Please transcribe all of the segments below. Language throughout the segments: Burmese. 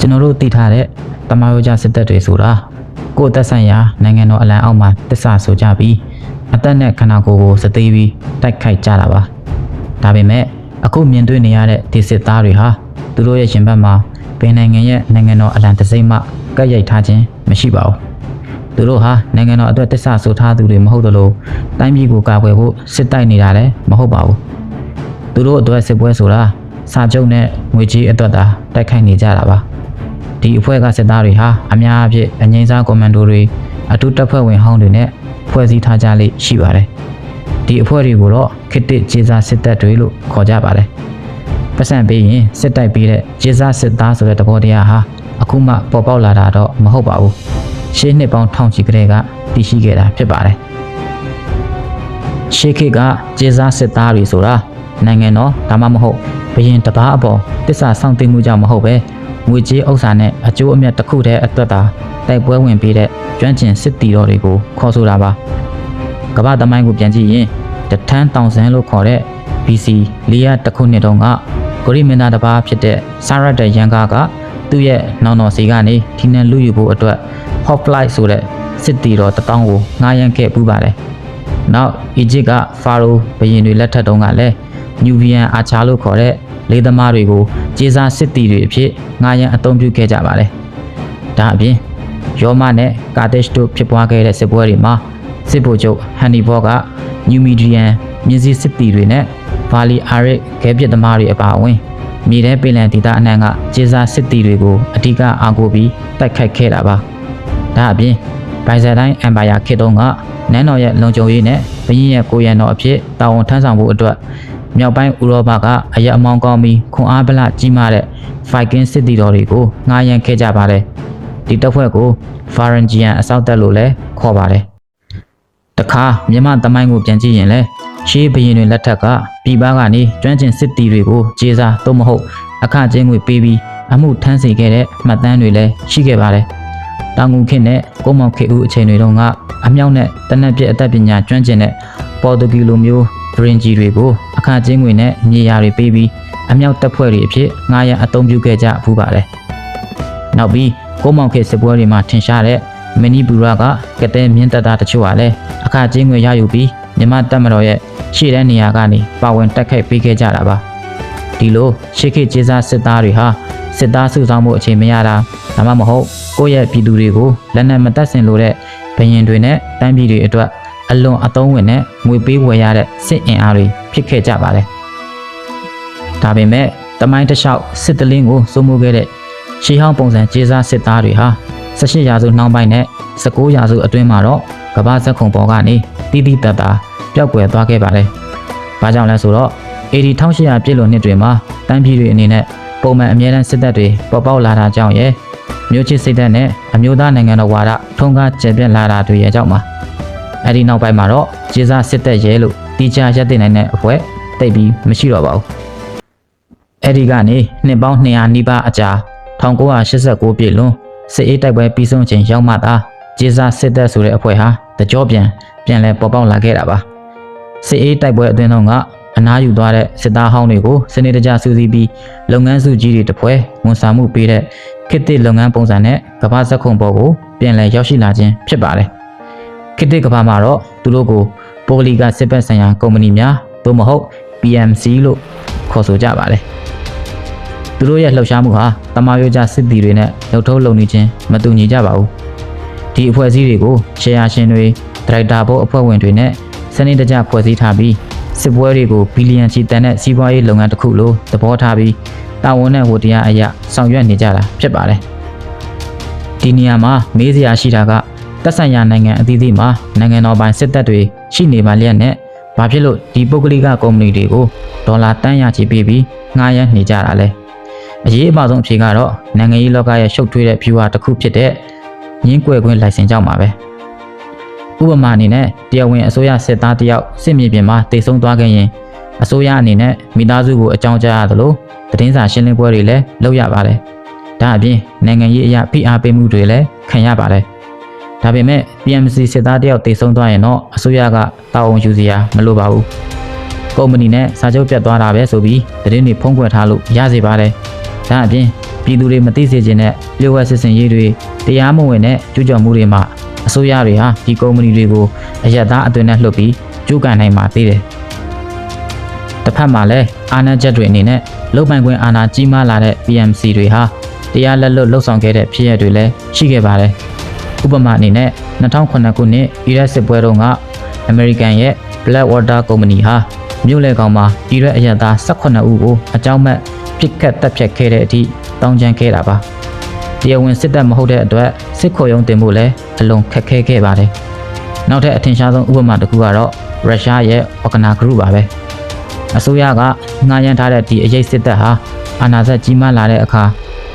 ကျွန်တော်တို့သိထားတဲ့တမယောကြစစ်တပ်တွေဆိုတာကိုယ်သက်ဆိုင်ရာနိုင်ငံတော်အလံအောက်မှာတစ္ဆာဆိုကြပြီးအသက်နဲ့ခန္ဓာကိုယ်ကိုစသေးပြီးတိုက်ခိုက်ကြတာပါဒါပေမဲ့အခုမြင်တွေ့နေရတဲ့ဒီစစ်သားတွေဟာသူတို့ရဲ့ရှင်ဘက်မှာဘယ်နိုင်ငံရဲ့နိုင်ငံတော်အလံတစ်စိမ့်မှကပ်ရိုက်ထားခြင်းမရှိပါဘူးသူတို့ဟာနိုင်ငံတော်အတွက်တစ္ဆာဆိုထားသူတွေမဟုတ်သလိုတိုင်းပြည်ကိုကာကွယ်ဖို့စစ်တိုက်နေတာလည်းမဟုတ်ပါဘူးသူတို့အတွက်စစ်ပွဲဆိုတာစာချုပ်နဲ့ငွေကြေးအတွက်သာတိုက်ခိုက်နေကြတာပါဒီအဖွဲ့ကစစ်သားတွေဟာအများအပြားအငြိမ်းစားကွန်မန်ဒိုတွေအထူးတပ်ဖွဲ့ဝင်ဟောင်းတွေနဲ့ဖွဲ့စည်းထားကြလိမ့်ရှိပါတယ်ဒီအဖွဲ့တွေကိုတော့ခေတ်သစ်ကျေးစားစစ်တပ်တွေလို့ခေါ်ကြပါတယ်ပတ်စံပေးရင်စစ်တိုက်ပေးတဲ့ကျေးစားစစ်သားဆိုတဲ့သဘောတရားဟာအခုမှပေါ်ပေါက်လာတာတော့မဟုတ်ပါဘူးရှေးနှစ်ပေါင်းထောင်ချီကတည်းကတည်ရှိခဲ့တာဖြစ်ပါတယ်ရှေးခေတ်ကကျေးစားစစ်သားတွေဆိုတာနိုင်ငံတော်ဒါမှမဟုတ်ဘရင်တပါးအပေါ်တစ္ဆာဆောင်သိမှုကြောင့်မဟုတ်ပဲငွေကြေးဥစ္စာနဲ့အကျိုးအမြတ်တစ်ခုတည်းအတွက်သာတိုက်ပွဲဝင်ပေးတဲ့ကျွမ်းကျင်စစ်တီတော်တွေကိုခေါ်ဆိုတာပါကမ္ဘာသမိုင်းကိုပြန်ကြည့်ရင်တထန်းတောင်ဆန်းလို့ခေါ်တဲ့ BC 400ခုနှစ်တုန်းကဂရိမင်းသားတစ်ပါးဖြစ်တဲ့ဆာရတ်တဲ့ရန်ကာကသူ့ရဲ့နောင်တော်စီကနေဒီနန်လူယူဖို့အတွက် Hoplite ဆိုတဲ့စစ်တီတော်1000ကိုငှားရမ်းခဲ့ပူးပါတယ်နောက်အီဂျစ်ကဖာရိုဘုရင်တွေလက်ထက်တုန်းကလည်းနျူဗီယန်အာချာလို့ခေါ်တဲ့လေးသမားတွေကိုကျေးစားစစ်တီတွေအဖြစ်ငှားရမ်းအသုံးပြုခဲ့ကြပါတယ်ဒါအပြင်ယောမနဲ့ကာတက်တို့ဖြစ်ပွားခဲ့တဲ့စစ်ပွဲတွေမှာစစ်ဗိုလ်ချုပ်ဟန်နီဘောကနျူမီဒီယန်မြင်းစည်းစစ်တီတွေနဲ့ဗာလီအာရစ်ခဲပစ်သမားတွေအပါအဝင်မြေထဲပင်လယ်ဒေသအနှံ့ကကျေးစားစစ်တီတွေကိုအဓိကအားကိုးပြီးတိုက်ခိုက်ခဲ့တာပါဒါအပြင်ဘိုင်ဇန်တိုင်းအမ်ပါယာခေတ်တုန်းကနန်းတော်ရဲ့လုံခြုံရေးနဲ့ဘုရင်ရဲ့ကိုယ်ရံတော်အဖြစ်တာဝန်ထမ်းဆောင်ဖို့အတွက်မြောက်ပိုင်းဥရောပကအရက်အမောင်းကောင်းပြီးခွန်အားဗလကြီးမားတဲ့ Viking စစ်တီတော်တွေကိုငှားရမ်းခဲ့ကြပါတယ်ဒီတပ်ဖွဲ့ကို Varangian အစောက်တပ်လို့လည်းခေါ်ပါတယ်တခါမြန်မာသမိုင်းကိုပြန်ကြည့်ရင်လည်းရှေးဘုရင်တွေလက်ထက်ကပြည်ပကနေကျွမ်းကျင်စစ်တီတွေကိုကျေးစားသို့မဟုတ်အခကျင်းငွေပေးပြီးအမှုထမ်းစေခဲ့တဲ့မှတ်တမ်းတွေလည်းရှိခဲ့ပါတယ်တောင်ငူခေတ်နဲ့ကိုမောင်ခေတ်ဦးအချိန်တွေတုန်းကအမြောက်နဲ့တနက်ပြည့်အသက်ပညာကျွမ်းကျင်တဲ့ပေါ်တူဂီလိုမျိုးဘရင်ဂျီတွေကိုအခကျင်းငွေနဲ့မြေယာတွေပေးပြီးအမြောက်တပ်ဖွဲ့တွေအဖြစ်ငှားရမ်းအသုံးပြုခဲ့ကြဖူးပါတယ်နောက်ပြီးကိုမောင်ခေတ်စစ်ပွဲတွေမှာထင်ရှားတဲ့မနီဘူရာကကတဲ့မြင်းတပ်သားတချို့ဟာလည်းအခကျင်းငွေရယူပြီးမြန်မာတပ်မတော်ရဲ့ရှေ့တဲ့နေရာကနေပါဝင်တက်ခိုက်ပေးခဲ့ကြတာပါဒီလိုရှေးခေတ်ကျေးစားစစ်သားတွေဟာစစ်သားစုဆောင်းမှုအချိန်မရတာဒါမှမဟုတ်ကိုယ့်ရဲ့ပြည်သူတွေကိုလက်နက်မတပ်ဆင်လို့တဲ့ဘယင်တွေနဲ့တိုင်းပြည်တွေအတွက်အလွန်အသုံးဝင်တဲ့ငွေပေးဝယ်ရတဲ့စစ်အင်အားတွေဖြစ်ခဲ့ကြပါတယ်ဒါပေမဲ့တမိုင်းတစ်လျှောက်စစ်တလင်းကိုစိုးမိုးခဲ့တဲ့ရှေးဟောင်းပုံစံကျေးစားစစ်သားတွေဟာ18ရာစုနှောင်းပိုင်းနဲ့19ရာစုအတွင်းမှာတော့ကမ္ဘာဇက်ခုံပေါ်ကနေတိတိတတ်တာပျောက်ကွယ်သွားခဲ့ပါတယ်။ဘာကြောင့်လဲဆိုတော့ AD 1800 ပြည့်လွန်နှစ်တွေမှာတန်းပြည်တွေအနေနဲ့ပုံမှန်အမြဲတမ်းစစ်တပ်တွေပေါ်ပေါက်လာတာကြောင့်ရဲ့မျိုးချစ်စိတ်ဓာတ်နဲ့အမျိုးသားနိုင်ငံတော်ဝါဒထုံးကားကျယ်ပြန့်လာတာတွေရဲ့ကြောင့်ပါ။အဲဒီနောက်ပိုင်းမှာတော့ကျေးစားစစ်တပ်ရဲလို့တီချာရပ်တည်နိုင်တဲ့အဖွဲ့တိတ်ပြီးမရှိတော့ပါဘူး။အဲဒီကနေနှစ်ပေါင်း200နီးပါးအကြာ1989ပြည့်လွန်စစ်အေးတိုက်ပွဲပြီးဆုံးချိန်ရောက်မှသာကျေးစားစစ်တပ်ဆိုတဲ့အဖွဲ့ဟာတကြောပြန်လဲပေါ်ပေါက်လာခဲ့တာပါစစ်အေးတိုက်ပွဲအတွင်းတော့ကအနားယူသွားတဲ့စစ်သားဟောင်းတွေကိုစနစ်တကျစူးစီးပြီးလုပ်ငန်းစုကြီးတွေတပွဲဝန်ဆောင်မှုပေးတဲ့ခေတ်သစ်လုပ်ငန်းပုံစံနဲ့ကမ္ဘာဇက်ခုံပေါ်ကိုပြန်လဲရောက်ရှိလာခြင်းဖြစ်ပါတယ်ခေတ်သစ်ကမ္ဘာမှာတော့သူတို့ကိုပိုလီကစစ်ဘက်ဆိုင်ရာကုမ္ပဏီများသို့မဟုတ် PMC လို့ခေါ်ဆိုကြပါတယ်သူတို့ရဲ့လှုပ်ရှားမှုဟာတမယိုကြစစ်တီတွေနဲ့လှုပ်ထုံးလုံနေခြင်းမတူညီကြပါဘူးဒီအဖွဲ့အစည်းတွေကိုရှယ်ယာရှင်တွေဒရိုက်တာဘို့အဖွဲ့ဝင်တွေနဲ့စနစ်တကျဖွဲ့စည်းထားပြီးစစ်ပွဲတွေကိုဘီလီယံချီတန်တဲ့စီးပွားရေးလုပ်ငန်းတစ်ခုလိုသဘောထားပြီးတာဝန်နဲ့ဝတ္တရားအရာဆောင်ရွက်နေကြတာဖြစ်ပါတယ်ဒီနေရာမှာမေးစရာရှိတာကသက်ဆိုင်ရာနိုင်ငံအသီးသီးမှာနိုင်ငံတော်ပိုင်စစ်တပ်တွေရှိနေပါလျက်နဲ့ဘာဖြစ်လို့ဒီပုဂ္ဂလိကကုမ္ပဏီတွေကိုဒေါ်လာတန်းရချီပေးပြီးငှားရမ်းနေကြတာလဲအရေးအပါဆုံးအဖြေကတော့နိုင်ငံရေးလောကရဲ့ရှုပ်ထွေးတဲ့ view တစ်ခုဖြစ်တဲ့ငင်းကွယ်ခွင့်လိုင်စင်ကြောင့်ပါပဲဥပမာအနေနဲ့တရားဝင်အစိုးရစစ်သားတယောက်စစ်မြေပြင်မှာတိတ်ဆုံးသွားခဲ့ရင်အစိုးရအနေနဲ့မိသားစုကိုအကြောင်းကြားရသလိုသတင်းစာရှင်းလင်းပွဲတွေလည်းလုပ်ရပါတယ်ဒါအပြင်နိုင်ငံရေးအရာဖိအားပေးမှုတွေလည်းခံရပါတယ်ဒါပေမဲ့ PMC စစ်သားတယောက်တိတ်ဆုံးသွားရင်တော့အစိုးရကတာဝန်ယူစရာမလိုပါဘူးကုမ္ပဏီနဲ့စာချုပ်ပြတ်သွားတာပဲဆိုပြီးသတင်းတွေဖုံးကွယ်ထားလို့ရစေပါတယ် ဒါအပြင်ပြည်သူတွေမသိစေချင်တဲ့လျှို့ဝှက်စစ်စင်ရေးတွေတရားမဝင်တဲ့ကျူးကျော်မှုတွေမှာအစိုးရတွေဟာဒီကုမ္ပဏီတွေကိုအယက်သားအသွင်နဲ့လှုပ်ပြီးကျူးကန်နိုင်မှာသေးတယ်။တစ်ဖက်မှာလည်းအာဏာချက်တွေအနေနဲ့လုတ်ပိုင်ခွင့်အာဏာကြီးမားလာတဲ့ PMC တွေဟာတရားလက်လွတ်လှုပ်ဆောင်ခဲ့တဲ့ဖြစ်ရပ်တွေလည်းရှိခဲ့ပါတယ်။ဥပမာအနေနဲ့2009ခုနှစ်အီရတ်စစ်ပွဲတုန်းကအမေရိကန်ရဲ့ Blackwater ကုမ္ပဏီဟာမြို့လေကောင်မှာအီရတ်အယက်သား18ဦးကိုအကြောင်းမဲ့ပြစ်ခတ်တပ်ဖြတ်ခဲ့တဲ့အထိတောင်းကျမ်းခဲ့တာပါ။တရားဝင်စစ်တပ်မဟုတ်တဲ့အတွက်စစ်ခေါ်ရုံးတင်ဖို့လည်းအလွန်ခက်ခဲခဲ့ပါတယ်။နောက်ထပ်အထင်ရှားဆုံးဥပမာတစ်ခုကတော့ရုရှားရဲ့ Wagner Group ပါပဲ။အစိုးရကငှားရမ်းထားတဲ့ဒီအရေးစစ်တပ်ဟာအာဏာဆက်ကြီးမားလာတဲ့အခါ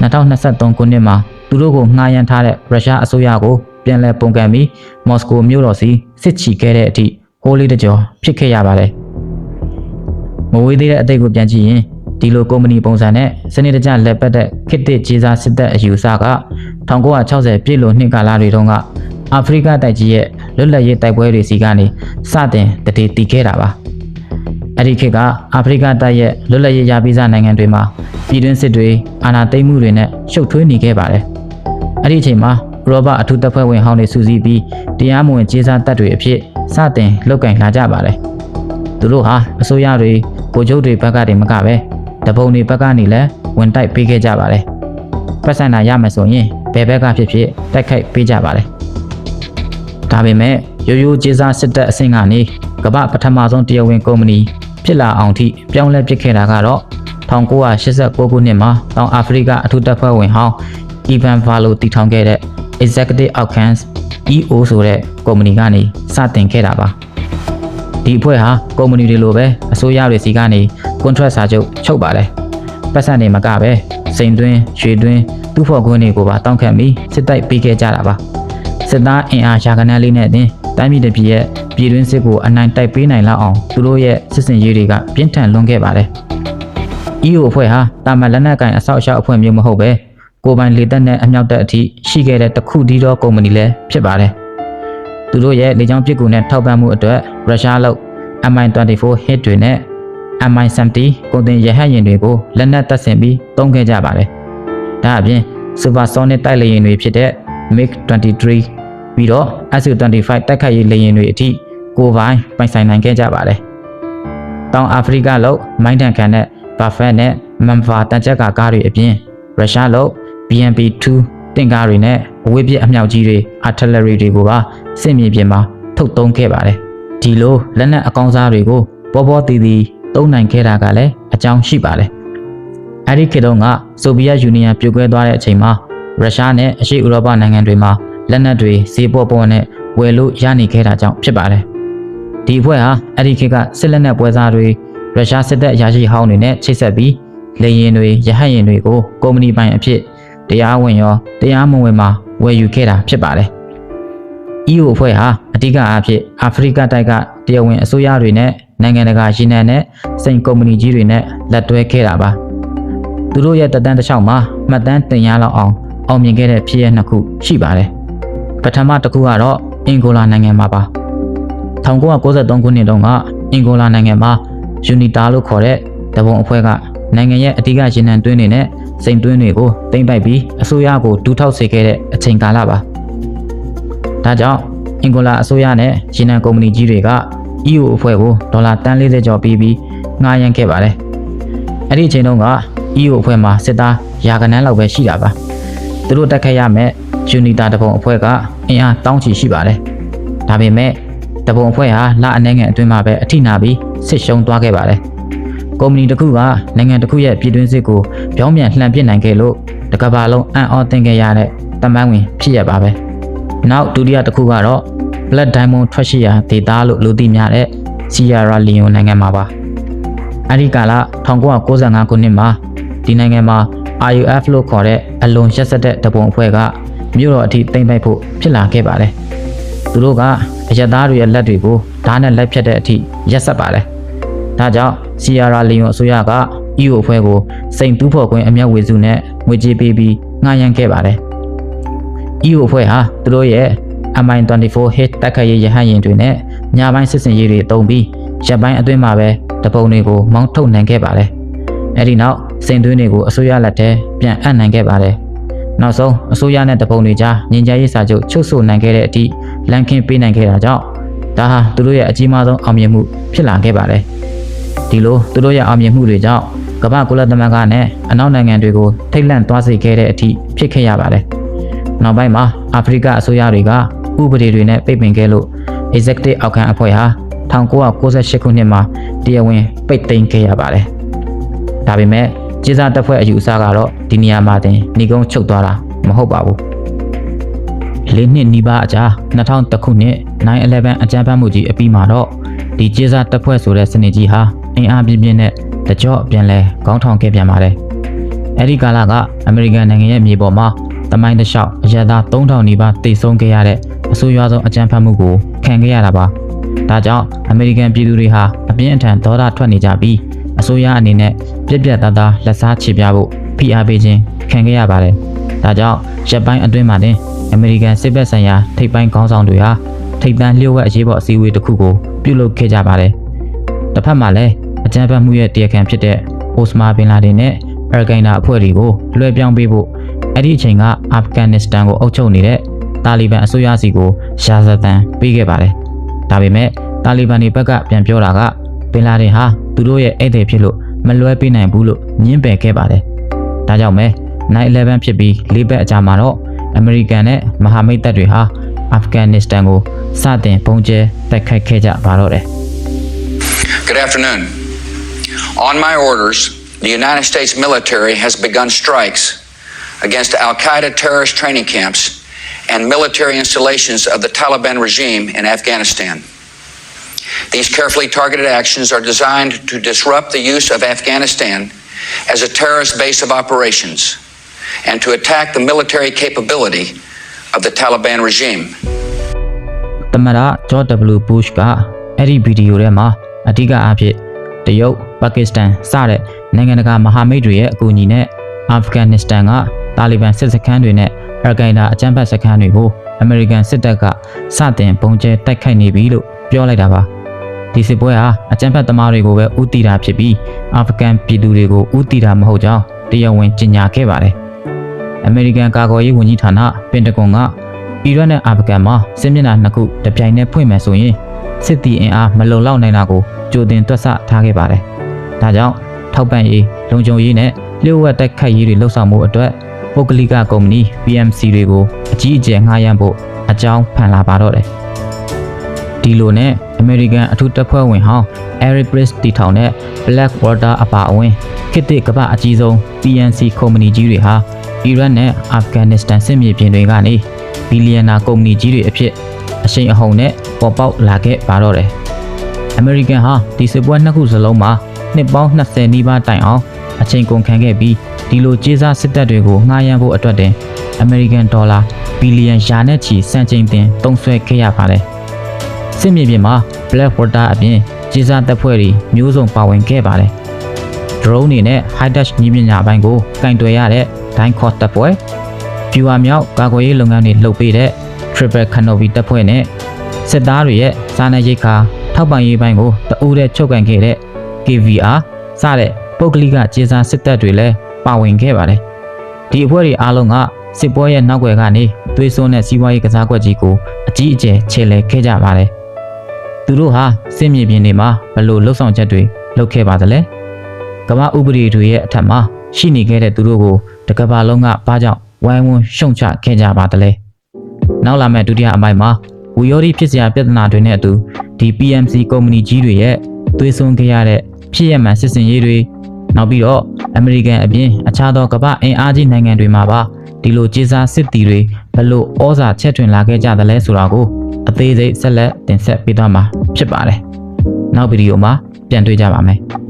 2023ခုနှစ်မှာသူတို့ကိုငှားရမ်းထားတဲ့ရုရှားအစိုးရကိုပြန်လည်ပုံကန်ပြီးမော်စကိုမြို့တော်စီစစ်ချီခဲ့တဲ့အထိဟိုးလေးတကြောဖြစ်ခဲ့ရပါတယ်။မဝေးသေးတဲ့အတိတ်ကိုပြန်ကြည့်ရင်ဒီလိုကုမ္ပဏီပုံစံနဲ့စနစ်တကျလက်ပတ်တဲ့ခေတ်သစ်ကြီးစားစစ်တပ်အယူအဆက1960ပြည့်လို့နှစ်ကာလတွေတုန်းကအာဖရိကတိုက်ကြီးရဲ့လွတ်လပ်ရေးတိုက်ပွဲတွေစီကနေစတင်တည်တည်ခဲ့တာပါ။အဲ့ဒီခေတ်ကအာဖရိကတိုက်ရဲ့လွတ်လပ်ရေးရပြီးစားနိုင်ငံတွေမှာပြည်တွင်းစစ်တွေအာဏာသိမ်းမှုတွေနဲ့ရှုပ်ထွေးနေခဲ့ပါတယ်။အဲ့ဒီအချိန်မှာရောဘအထူးတပ်ဖွဲ့ဝင်ဟောင်းတွေစုစည်းပြီးတရားမဝင်ကြီးစားတပ်တွေအဖြစ်စတင်လုပ်ကင်လာကြပါတယ်။သူတို့ဟာအစိုးရတွေဗိုလ်ချုပ်တွေဘက်ကတည်းမကပဲတပုံတွေဘက်ကနေလည်းဝင်တိုက်ပေးခဲ့ကြပါတယ်။ပတ်စံနာရမယ်ဆိုရင်ဘယ်ဘက်ကဖြစ်ဖြစ်တိုက်ခိုက်ပေးကြပါတယ်။ဒါပေမဲ့ရိုးရိုးကြီးစားစစ်တပ်အဆင့်ကနေကမ္ဘာပထမဆုံးတရားဝင်ကုမ္ပဏီဖြစ်လာအောင်ထိပြောင်းလဲပစ်ခဲ့တာကတော့1989ခုနှစ်မှာတောင်အာဖရိကအထူးတပ်ဖွဲ့ဝင်ဟောင်းအီဗန်ဗာလိုတည်ထောင်ခဲ့တဲ့ Executive Outcomes EO ဆိုတဲ့ကုမ္ပဏီကနေစတင်ခဲ့တာပါဒီအဖွဲ့ဟာကုမ္ပဏီတွေလိုပဲအစိုးရတွေစီကနေ contract စာချုပ်ချုပ်ပါတယ်ပတ်စံနေမကပဲစိန်တွင်းရွှေတွင်းသူ့ဖော်ခွင့်တွေကိုပါတောင်းခံပြီးစစ်တိုက်ပေးခဲ့ကြတာပါစစ်သားအင်အားရာခိုင်နှုန်းလေးနဲ့အပြင်တိုင်းပြည်တစ်ပြည်ရဲ့ပြည်တွင်းစစ်ကိုအနိုင်တိုက်ပေးနိုင်လောက်အောင်သူတို့ရဲ့စစ်စင်ရေးတွေကပြင်းထန်လွန်ခဲ့ပါတယ် EO အဖွဲ့ဟာတာမန်လက်နက်ကင်အဆောက်အအုံအဖွဲ့မျိုးမဟုတ်ပဲကိုပိုင်လေတပ်နဲ့အမြောက်တပ်အထိရှိခဲ့တဲ့တခုတည်းသောကုမ္ပဏီလည်းဖြစ်ပါတယ်သူတို့ရဲ့လေကြောင်းပစ်ကူနဲ့ထောက်ပံ့မှုအတွက်ရုရှားလုပ် Mi-24 hit တွေနဲ့ Mi-70 ကုန်တင်ရဟတ်ယာဉ်တွေကိုလက်နက်တပ်ဆင်ပြီးသုံးခဲ့ကြပါတယ်ဒါအပြင် Supersonic တိုက်လေယာဉ်တွေဖြစ်တဲ့ MiG-23 ပြီးတော့ Su-25 တိုက်ခိုက်ရေးလေယာဉ်တွေအထိကိုပိုင်ဆိုင်နိုင်ခဲ့ကြပါတယ်တောင်အာဖရိကလုပ်မိုင်းတန်ခံတဲ့ Buffet နဲ့ Manva တန်ချက်ကားတွေအပြင်ရုရှားလုပ် BMP-2 တင်ကားတွေနဲ့အဝေးပစ်အမြောက်ကြီးတွေ artillery တွေကိုပါစစ်မြေပြင်မှာထုတ်သုံးခဲ့ပါတယ်ဒီလိုလက်နက်အကောင်းစားတွေကိုပေါ်ပေါ်တည်တည်သုံးနိုင်ခဲ့တာကလည်းအကြောင်းရှိပါတယ်အဲ့ဒီခေတ်တုန်းကဆိုဗီယက်ယူနီယံပြိုကွဲသွားတဲ့အချိန်မှာရုရှားနဲ့အရှေ့ဥရောပနိုင်ငံတွေမှာလက်နက်တွေဈေးပေါ်နဲ့ဝယ်လို့ရနေခဲ့တာကြောင့်ဖြစ်ပါတယ်ဒီအဖွဲ့ဟာအဲ့ဒီခေတ်ကစစ်လက်နက်ပွဲစားတွေရုရှားစစ်တပ်အရာရှိဟောင်းတွေနဲ့ချိတ်ဆက်ပြီးလေယာဉ်တွေရဟတ်ယာဉ်တွေကိုကုမ္ပဏီပိုင်အဖြစ်တရားဝင်ရောတရားမဝင်မှာဝယ်ယူခဲ့တာဖြစ်ပါတယ်။ EO အဖွဲ့ဟာအဓိကအားဖြင့်အာဖရိကတိုက်ကတရားဝင်အစိုးရတွေနဲ့နိုင်ငံတကာရင်းနှံနဲ့စိန်ကုမ္ပဏီကြီးတွေနဲ့လက်တွဲခဲ့တာပါ။သူတို့ရဲ့တက်တန်းတစ်လျှောက်မှာမှတ်တမ်းတင်ရလောက်အောင်မြင်ခဲ့တဲ့ဖြစ်ရပ်နှစ်ခုရှိပါတယ်။ပထမတစ်ခုကတော့အင်ဂိုလာနိုင်ငံမှာပါ။1993ခုနှစ်တုန်းကအင်ဂိုလာနိုင်ငံမှာယူနီတာလို့ခေါ်တဲ့တပုံအဖွဲ့ကနိုင်ငံရဲ့အဓိကရင်းနှံတွင်းတွေနဲ့စိန်တွင်းတွေကိုတင်ပိုက်ပြီးအစိုးရကိုဒူးထောက်စေခဲ့တဲ့အချိန်ကာလပါ။ဒါကြောင့်အင်ဂိုလာအစိုးရနဲ့ရင်းနှံကုမ္ပဏီကြီးတွေက EO အဖွဲ့ကိုဒေါ်လာတန်း40ကျော်ပေးပြီးငှားရမ်းခဲ့ပါတယ်။အဲ့ဒီအချိန်တုန်းက EO အဖွဲ့မှာစစ်သားရာခိုင်နှုန်းလောက်ပဲရှိတာပါ။သူတို့တက်ခဲ့ရမယ်ယူနီတာတပုံအဖွဲ့ကအင်အားတောင်းချီရှိပါတယ်။ဒါပေမဲ့တပုံအဖွဲ့ဟာလအနည်းငယ်အတွင်းမှာပဲအထိနာပြီးစစ်ရှုံးသွားခဲ့ပါတယ်။ကုမ္ပဏီတစ်ခုကနိုင်ငံတစ်ခုရဲ့ပြည်တွင်းစစ်ကိုပြောင်းပြန်လှန်ပစ်နိုင်ခဲ့လို့တကမ္ဘာလုံးအံ့ဩသင့်ခဲ့ရတဲ့တမိုင်းဝင်ဖြစ်ရပါပဲ။နောက်ဒုတိယတစ်ခုကတော့ Black Diamond ထွက်ရှိရာဒေသလို့လူသိများတဲ့ Sierra Leone နိုင်ငံမှာပါ။အဲဒီကာလ1995ခုနှစ်မှာဒီနိုင်ငံမှာ RUF လို့ခေါ်တဲ့အလွန်ရက်စက်တဲ့တပုံအဖွဲ့ကမြို့တော်အထိသိမ်းပိုက်ဖို့ဖြစ်လာခဲ့ပါတယ်။သူတို့ကအရက်သားတွေရဲ့လက်တွေကိုဓာတ်နဲ့လိုက်ဖြတ်တဲ့အထိရက်ဆက်ပါတယ်။ဒါကြောင့် Sierra Leone အစိုးရက EO အဖွဲ့ကိုစိန်တူးဖော်ခွင့်အမြောက်ဝေစုနဲ့ငွေကြေးပေးပြီးငှားရမ်းခဲ့ပါတယ်။ EO အဖွဲ့ဟာသူတို့ရဲ့ Mi-24 hit တိုက်ခိုက်ရေးရဟတ်ယာဉ်တွေနဲ့ညပိုင်းစစ်စင်ရေးတွေတုံးပြီးရပ်ပိုင်းအတွင်းမှာပဲတပုံတွေကိုမောင်းထုတ်နိုင်ခဲ့ပါတယ်။အဲဒီနောက် စိန်သွင်းတွေကိုအစိုးရလက်ထဲပြန်အပ်နိုင်ခဲ့ပါတယ်။နောက်ဆုံးအစိုးရနဲ့တပုံတွေကြားငြိမ်းချမ်းရေးစာချုပ်ချုပ်ဆိုနိုင်ခဲ့တဲ့အထိလမ်းခင်းပေးနိုင်ခဲ့တာကြောင့်ဒါဟာသူတို့ရဲ့အကြီးမားဆုံးအောင်မြင်မှုဖြစ်လာခဲ့ပါတယ်။ဒီလိုသူတို့ရဲ့အောင်မြင်မှုတွေကြောင့်ကမ္ဘာကုလသမဂ္ဂနဲ့အနောက်နိုင်ငံတွေကိုထိတ်လန့်သွားစေခဲ့တဲ့အထိဖြစ်ခဲ့ရပါတယ်။နောက်ပိုင်းမှာအာဖရိကအစိုးရတွေကဥပဒေတွေနဲ့ပိတ်ပင်ခဲ့လို့ Executive အောက်ခံအဖွဲ့ဟာ1998ခုနှစ်မှာတရားဝင်ပိတ်သိမ်းခဲ့ရပါတယ်။ဒါပေမဲ့ကြေးစားတပ်ဖွဲ့အယူအဆကတော့ဒီနေရာမှာတင်ညီကုန်းချုပ်သွားတာမဟုတ်ပါဘူး။၄နှစ်နီးပါးအကြာ2001ခုနှစ် 9/11 အကြမ်းဖက်မှုကြီးအပြီးမှာတော့ဒီကြေးစားတပ်ဖွဲ့ဆိုတဲ့စနစ်ကြီးဟာအင်အားပြင်းပြင်းနဲ့တကြော့ပြန်လဲခေါင်းထောင်ခဲ့ပြန်ပါတယ်။အဲဒီကာလကအမေရိကန်နိုင်ငံရဲ့မြေပေါ်မှာတမိုင်းတစ်လျှောက်အရသာ3000နီးပါးတိတ်ဆုံးခဲ့ရတဲ့အဆိုးရွားဆုံးအကြမ်းဖက်မှုကိုခံခဲ့ရတာပါ။ဒါကြောင့်အမေရိကန်ပြည်သူတွေဟာအပြင်းအထန်ဒေါသထွက်နေကြပြီးအစိုးရအနေနဲ့ပြက်ပြက်သားသားလက်စားချေပြဖို့ဖိအားပေးခြင်းခံခဲ့ရပါတယ်။ဒါကြောင့်ရက်ပိုင်းအတွင်းမှာတင်အမေရိကန်စစ်ဘက်ဆိုင်ရာထိပ်ပိုင်းခေါင်းဆောင်တွေဟာထိပ်တန်းလျှို့ဝှက်အရေးပေါ်အစည်းအဝေးတစ်ခုကိုပြုလုပ်ခဲ့ကြပါတယ်။တစ်ဖက်မှာလည်းအကြမ်းဖက်မှုရဲ့တရားခံဖြစ်တဲ့အိုစမာဘင်လာဒင်နဲ့အယ်ကိုင်ဒါအဖွဲ့တွေကိုလွှဲပြောင်းပေးဖို့အဲ့ဒီအချိန်ကအာဖဂန်နစ္စတန်ကိုအုပ်ချုပ်နေတဲ့တာလီဘန်အစိုးရစီကိုရာဇသံပေးခဲ့ပါတယ်။ဒါပေမဲ့တာလီဘန်တွေဘက်ကပြန်ပြောတာကဘင်လာဒင်ဟာသူတို့ရဲ့ဧည့်သည်ဖြစ်လို့မလွှဲပေးနိုင်ဘူးလို့ညှင်းပယ်ခဲ့ပါတယ်။ဒါကြောင့်ပဲ 9/11 ဖြစ်ပြီး၄ဘက်အကြာမှာတော့အမေရိကန်နဲ့မဟာမိတ်တပ်တွေဟာအာဖဂန်နစ္စတန်ကိုစတင်ပုံကျဲတိုက်ခိုက်ခဲ့ကြပါတော့တယ်။ Good afternoon. On my orders, the United States military has begun strikes against Al-Qaeda terrorist training camps and military installations of the Taliban regime in Afghanistan. These carefully targeted actions are designed to disrupt the use of Afghanistan as a terrorist base of operations and to attack the military capability of the Taliban regime. သမ္မတ George W. Bush ကအဲ့ဒီဗီဒီယိုထဲမှာအဓိကအဖြစ်တရုတ်၊ပါကစ္စတန်စတဲ့နိုင်ငံတကာမဟာမိတ်တွေရဲ့အကူအညီနဲ့အာဖဂန်နစ္စတန်ကတာလီဘန်စစ်စခန်းတွေနဲ့အယ်ကိုင်ဒါအကြမ်းဖက်စခန်းတွေကိုအမေရိကန်စစ်တပ်ကစတင်ပုံကျဲတိုက်ခိုက်နေပြီလို့ပြောလိုက်တာပါ။ဒီစစ်ပွဲဟာအကြမ်းဖက်သမားတွေကိုပဲဥတီတာဖြစ်ပြီးအာဖဂန်ပြည်သူတွေကိုဥတီတာမဟုတ်ကြောင်းတရားဝင်ကြေညာခဲ့ပါတယ်။အမေရိကန်ကာကွယ်ရေးဝန်ကြီးဌာနပင်တဂွန်ကအီရတ်နဲ့အာဖဂန်မှာစစ်မျက်နှာနှစ်ခုတပြိုင်တည်းဖွင့်မယ်ဆိုရင်စစ်တီအင်အားမလုံလောက်နိုင်တာကိုကြိုတင်တွက်ဆထားခဲ့ပါတယ်။ဒါကြောင့်ထောက်ပံ့ရေးလုံခြုံရေးနဲ့လျှို့ဝှက်တိုက်ခိုက်ရေးတွေလှုပ်ဆောင်မှုအတွက်ပုဂ္ဂလိကကုမ္ပဏီ PMC တွေကိုအကြီးအကျယ်ငှားရမ်းဖို့အကြောင်းဖန်လာပါတော့တယ်။ဒီလိုနဲ့အမေရိကန်အထူးတပ်ဖွဲ့ဝင်ဟောင်း Eric Brice တီထောင်တဲ့ Blackwater အပါအဝင်ခေတ်သစ်ကမ္ဘာအကြီးဆုံး PMC ကုမ္ပဏီကြီးတွေဟာအီရတ်နဲ့အာဖဂန်နစ္စတန်စစ်မြေပြင်တွေကနေဘီလီယံနာကုမ္ပဏီကြီးတွေအဖြစ်အရှိန်အဟုန်နဲ့ပေါ်ပေါက်လာခဲ့ပါတော့တယ်။အမေရိကန်ဟာဒီစစ်ပွဲနှစ်ခုစလုံးမှာနှစ်ပေါင်း20နီးပါးတိုင်အောင်အချိန်ကုန်ခံခဲ့ပြီးဒီလိုကြေးစားစစ်တပ်တွေကိုငှားရမ်းဖို့အတွက်တင်အမေရိကန်ဒေါ်လာဘီလီယံရာနဲ့ချီစံချိန်တင်သုံးစွဲခဲ့ရပါတယ်။စစ်မြေပြင်မှာ Blackwater အပြင်ကြေးစားတပ်ဖွဲ့တွေမျိုးစုံပါဝင်ခဲ့ပါတယ်။ drone တွေနဲ့ high touch နည်းပညာပိုင်းကိုကင်တွယ်ရတဲ့ Dyncourt တပ်ဖွဲ့ viewer မြောက်ကာကွယ်ရေးလုပ်ငန်းတွေလုပ်ပေးတဲ့ Triple Canopy တပ်ဖွဲ့နဲ့စစ်သားတွေရဲ့စားနပ်ရိက္ခာထောက်ပံ့ရေးပိုင်းကိုတအူးတဲ့ချုပ်ကန်ခဲ့တဲ့ KVR စတဲ့ပုဂ္ဂလိကကြေးစားစစ်တပ်တွေလည်းပါဝင်ခဲ့ပါတယ်။ဒီအဖွဲ့တွေအားလုံးကစစ်ပွဲရဲ့နောက်ွယ်ကနေသွေးစွန်းတဲ့စီးပွားရေးကစားကွက်ကြီးကိုအကြီးအကျယ်ခြေလှယ်ခဲ့ကြပါတယ်။သူတို့ဟာစစ်မြေပြင်တွေမှာဘယ်လိုလှုပ်ဆောင်ချက်တွေလုပ်ခဲ့ပါသလဲ။ကမ္ဘာဥပဒေတွေရဲ့အထက်မှာရှိနေခဲ့တဲ့သူတို့ကိုတကမ္ဘာလုံးကဘာကြောင့်ဝိုင်းဝန်းရှုံချခဲ့ကြပါသလဲ။နောက်လာမယ့်ဒုတိယအပိုင်းမှာဝီယော်ဒီဖြစ်စရာပြဿနာတွေနဲ့အတူဒီ PMC ကုမ္ပဏီကြီးတွေရဲ့သွေးစွန်းခဲ့ရတဲ့ဖြစ်ရမှန်စစ်စင်ရေးတွေနောက်ပြီးတော့အမေရိကန်အပြင်အခြားသောကမ္ဘာအင်အားကြီးနိုင်ငံတွေမှာပါဒီလိုကြေးစားစစ်တီတွေဘလို့ဩဇာချက်ထွင်လာခဲ့ကြသလဲဆိုတာကိုအသေးစိတ်ဆက်လက်တင်ဆက်ပေးသွားမှာဖြစ်ပါတယ်။နောက်ဗီဒီယိုမှာပြန်တွေ့ကြပါမယ်။